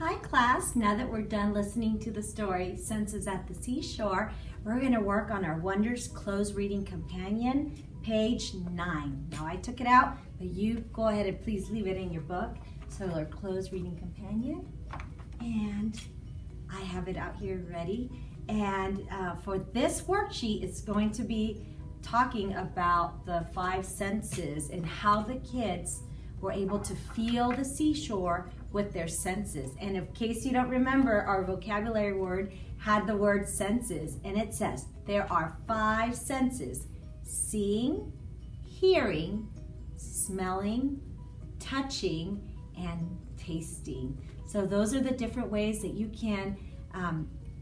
Hi class, now that we're done listening to the story, Senses at the Seashore, we're going to work on our Wonders Close Reading Companion, page 9. Now I took it out, but you go ahead and please leave it in your book. So our Close Reading Companion, and I have it out here ready. And for this worksheet, it's going to be talking about the 5 senses and how the kids were able to feel the seashore with their senses. And in case you don't remember, our vocabulary word had the word senses, and it says there are 5 senses: seeing, hearing, smelling, touching, and tasting. So those are the different ways that you can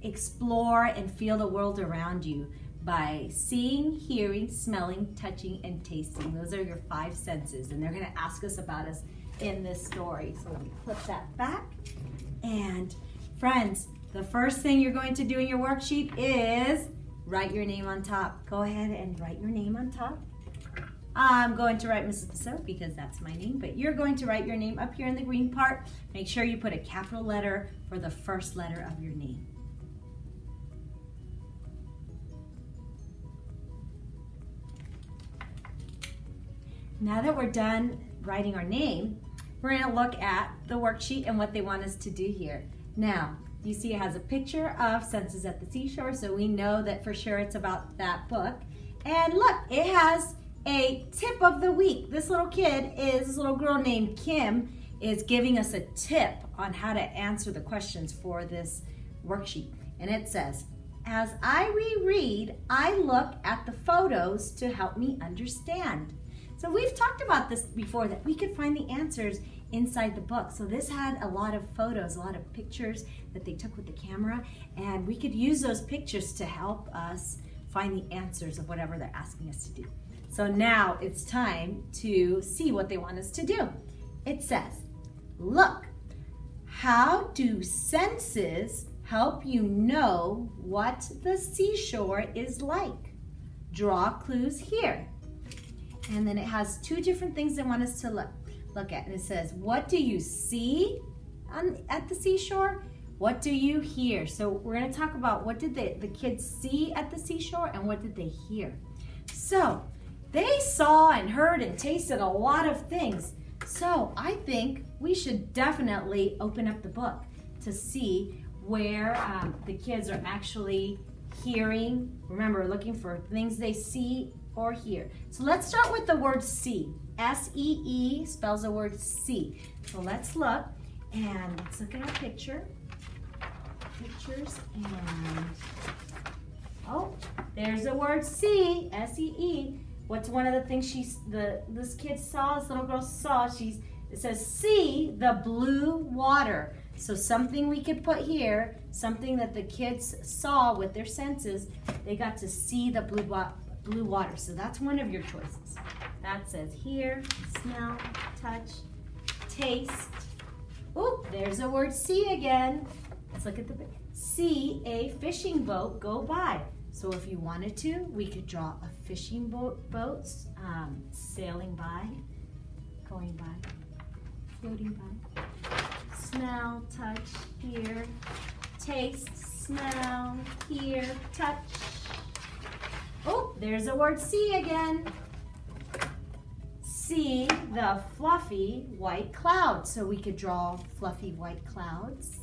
explore and feel the world around you by seeing, hearing, smelling, touching, and tasting. Those are your 5 senses, and they're going to ask us about us in this story. So let me flip that back. And friends, the first thing you're going to do in your worksheet is write your name on top. Go ahead and write your name on top. I'm going to write Mrs. Bissot because that's my name, but you're going to write your name up here in the green part. Make sure you put a capital letter for the first letter of your name. Now that we're done writing our name, we're going to look at the worksheet and what they want us to do here. Now, you see it has a picture of Senses at the Seashore, so we know that for sure it's about that book. And look, it has a tip of the week. This little girl named Kim is giving us a tip on how to answer the questions for this worksheet. And it says, as I reread, I look at the photos to help me understand. So we've talked about this before, that we could find the answers inside the book. So this had a lot of photos, a lot of pictures that they took with the camera, and we could use those pictures to help us find the answers of whatever they're asking us to do. So now it's time to see what they want us to do. It says, look, how do senses help you know what the seashore is like? Draw clues here. And then it has 2 different things they want us to look at. And it says, what do you see at the seashore? What do you hear? So we're going to talk about what did the kids see at the seashore and what did they hear. So they saw and heard and tasted a lot of things. So I think we should definitely open up the book to see where the kids are actually hearing. Remember, looking for things they see or hear. So let's start with the word see. S-E-E spells the word see. So let's look, and let's look at our pictures, and oh, there's the word see, S-E-E. What's one of the things this kid saw, this little girl saw? It says see the blue water. So something we could put here, something that the kids saw with their senses, they got to see the blue water. So that's one of your choices. That says hear, smell, touch, taste. Oh, there's the word see again. Let's look at the picture. See a fishing boat go by. So if you wanted to, we could draw a fishing boat, sailing by, going by, floating by. Smell, touch, hear, taste, smell, hear, touch. Oh, there's the word see again. See the fluffy white clouds. So we could draw fluffy white clouds.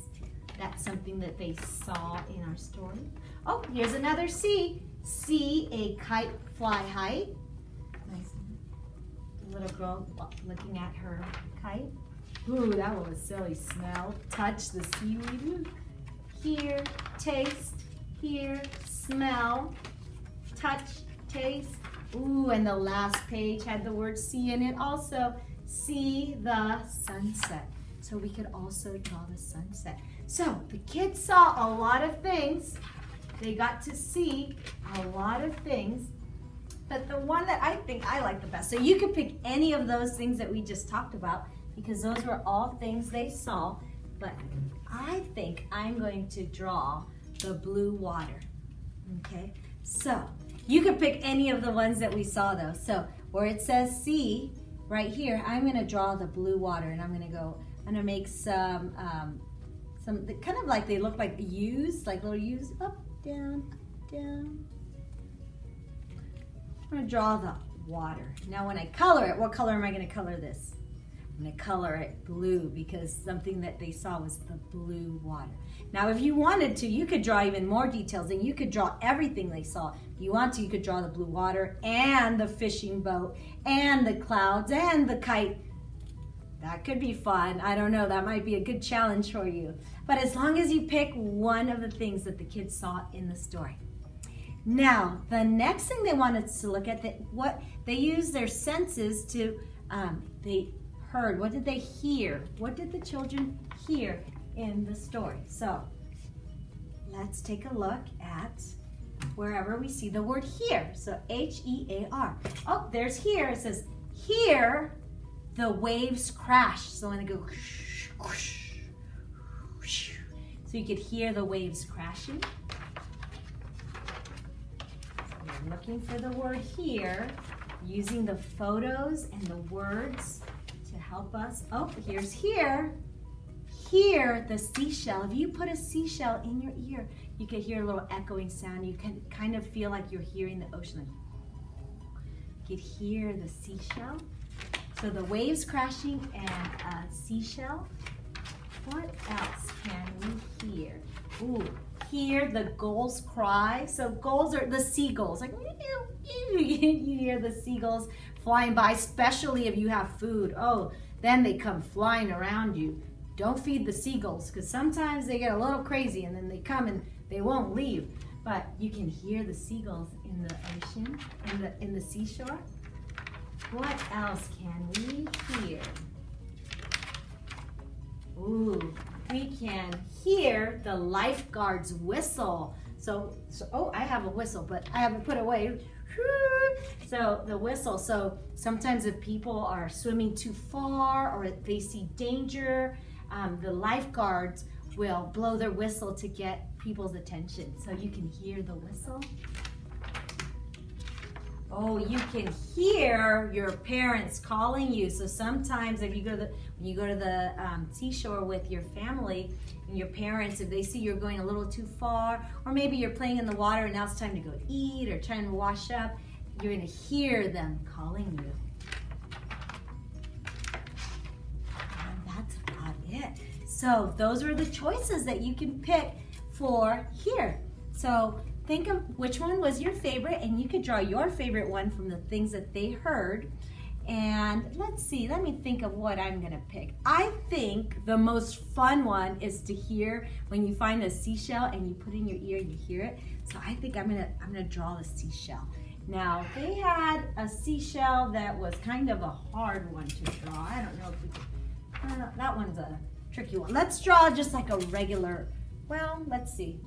That's something that they saw in our story. Oh, here's another see. See a kite fly high. Nice little girl looking at her kite. Ooh, that one was silly. Smell, touch the seaweed. Hear, taste, hear, smell, touch, taste. Ooh, and the last page had the word see in it also. See the sunset. So we could also draw the sunset. So the kids saw a lot of things. They got to see a lot of things. But the one that I think I like the best, so you could pick any of those things that we just talked about, because those were all things they saw. But I think I'm going to draw the blue water. Okay, so you could pick any of the ones that we saw though. So where it says see, right here, I'm gonna draw the blue water, and I'm gonna make some kind of like they look like U's, like little U's, up, down, down. I'm gonna draw the water. Now when I color it, what color am I gonna color this? I'm gonna color it blue because something that they saw was the blue water. Now if you wanted to, you could draw even more details and you could draw everything they saw. If you want to, you could draw the blue water and the fishing boat and the clouds and the kite. That could be fun. I don't know, that might be a good challenge for you. But as long as you pick one of the things that the kids saw in the story. Now, the next thing they wanted us to look at, what they used their senses to, they heard, what did they hear? What did the children hear in the story? So, let's take a look at wherever we see the word hear. So, H-E-A-R. Oh, there's hear. It says, hear the waves crash. So when they go whoosh, whoosh, whoosh, so you could hear the waves crashing. So we're looking for the word hear, using the photos and the words to help us. Oh, here's hear. Hear the seashell. If you put a seashell in your ear, you could hear a little echoing sound. You can kind of feel like you're hearing the ocean. You could hear the seashell. So the waves crashing and a seashell. What else can we hear? Ooh, hear the gulls cry. So gulls are the seagulls. Like, you hear the seagulls flying by, especially if you have food. Oh, then they come flying around you. Don't feed the seagulls because sometimes they get a little crazy and then they come and they won't leave. But you can hear the seagulls in the ocean, in the seashore. What else can we hear? Ooh, we can hear the lifeguards whistle. So oh, I have a whistle, but I haven't put it away. So the whistle. So sometimes if people are swimming too far or if they see danger, the lifeguards will blow their whistle to get people's attention. So you can hear the whistle. Oh, you can hear your parents calling you. So sometimes if you go to the seashore with your family and your parents, if they see you're going a little too far, or maybe you're playing in the water and now it's time to go eat or trying to wash up, you're gonna hear them calling you. And that's about it. So those are the choices that you can pick for here. So think of which one was your favorite, and you could draw your favorite one from the things that they heard. And let's see, let me think of what I'm gonna pick. I think the most fun one is to hear when you find a seashell and you put it in your ear and you hear it. So I think I'm gonna draw the seashell. Now, they had a seashell that was kind of a hard one to draw. I don't know if we could, that one's a tricky one. Let's draw just like a regular, well, let's see.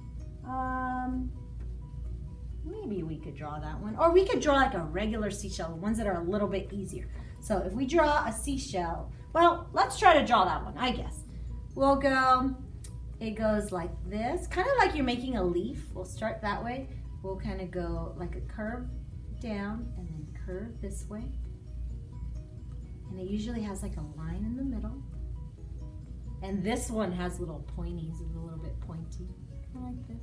Maybe we could draw that one. Or we could draw like a regular seashell, ones that are a little bit easier. So if we draw a seashell, well, let's try to draw that one, I guess. We'll go, it goes like this, kind of like you're making a leaf. We'll start that way. We'll kind of go like a curve down and then curve this way. And it usually has like a line in the middle. And this one has little pointies, it's a little bit pointy, kind of like this.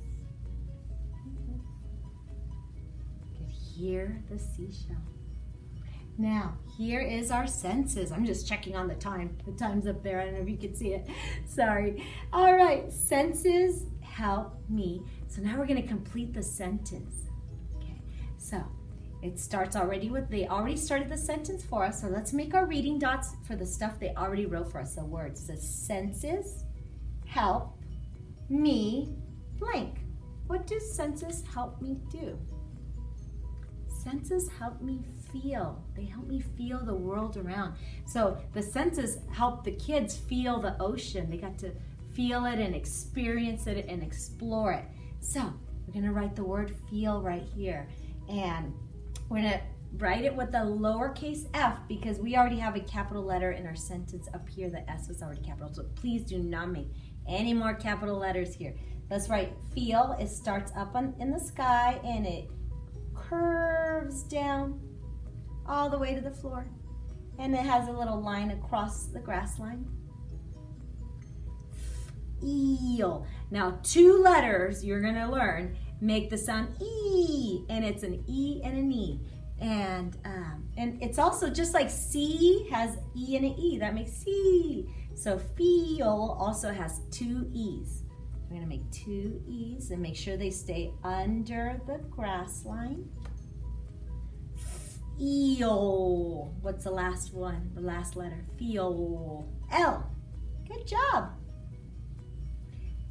Hear the seashell. Now, here is our senses. I'm just checking on the time. The time's up there. I don't know if you can see it. Sorry. All right, senses help me. So now we're going to complete the sentence. Okay, so it starts already with, they already started the sentence for us. So let's make our reading dots for the stuff they already wrote for us. The words. It says, senses help me blank. What do senses help me do? Senses help me feel. They help me feel the world around. So the senses help the kids feel the ocean. They got to feel it and experience it and explore it. So we're gonna write the word feel right here. And we're gonna write it with a lowercase f because we already have a capital letter in our sentence up here. The S was already capital. So please do not make any more capital letters here. Let's write feel. It starts up in the sky and it curves down all the way to the floor, and it has a little line across the grass line. eel. Now 2 letters you're gonna learn make the sound E, and it's an E and an E. And it's also just like C has E and an E, that makes C. So feel also has 2 E's. I'm gonna make 2 E's and make sure they stay under the grass line. Feel. What's the last one? The last letter. Feel. L. Good job.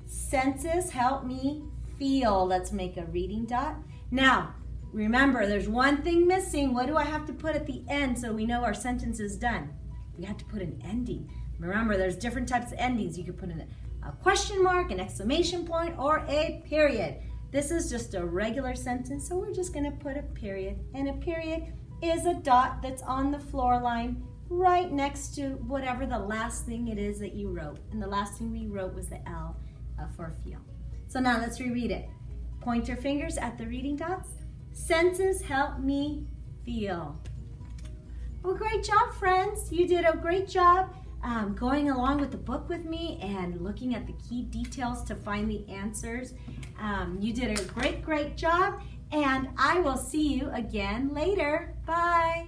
Senses help me feel. Let's make a reading dot. Now, remember, there's one thing missing. What do I have to put at the end so we know our sentence is done? We have to put an ending. Remember, there's different types of endings. You could put in a question mark, an exclamation point, or a period. This is just a regular sentence, so we're just gonna put a period. And a period is a dot that's on the floor line right next to whatever the last thing it is that you wrote. And the last thing we wrote was the L for feel. So now let's reread it. Point your fingers at the reading dots. Senses help me feel. Well, great job, friends. You did a great job going along with the book with me and looking at the key details to find the answers. You did a great job, and I will see you again later. Bye.